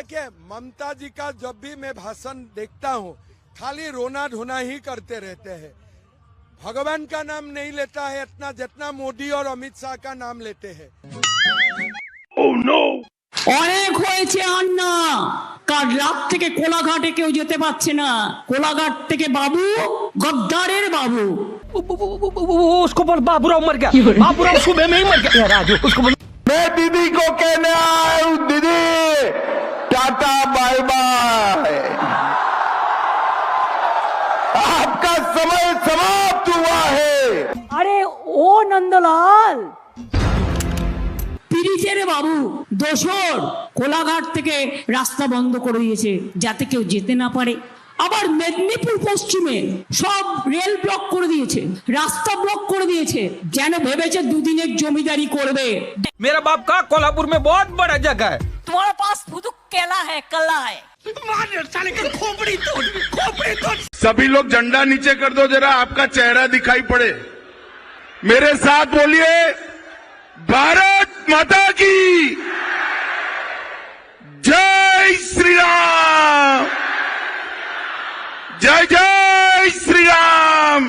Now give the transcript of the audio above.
देखिए, ममता जी का जब भी मैं भाषण देखता हूँ खाली रोना धोना ही करते रहते हैं। भगवान का नाम नहीं लेता है इतना जितना मोदी और अमित शाह का नाम लेते हैं। Oh no! অনেক হয়েছে আন্না, কাল রাত থেকে কোলাঘাটে কেউ যেতে পারছে না। কোলাঘাট থেকে বাবু, গদ্দারের বাবু। उसको बोल बाबूराव मर गया, बाबूराव सुबह में ही मर गया। राजू उसको बोल। मैं दीदी को कहने आया हूँ, दीदी टाटा बाय बाय, आपका समय समाप्त हुआ है। আরে ও নন্দলাল, পিরিচের বাবু দোসর কোলাঘাট থেকে রাস্তা বন্ধ করে দিয়েছে যাতে কেউ যেতে না পারে। আবার মেদিনীপুর পশ্চিমে সব রেল ব্লক করে দিয়েছে, রাস্তা ব্লক করে দিয়েছে, যেন ভেবেছে দুদিনের জমিদারি করবে। मेरा बाप का कोल्हापुर में बहुत बड़ा जगह है। তোমার পাস শুধু কেলা है कला है। सभी लोग झंडा नीचे कर दो, जरा आपका चेहरा दिखाई पड़े। मेरे साथ बोलिए, भारत माता की जय श्री राम, जय जय श्री राम।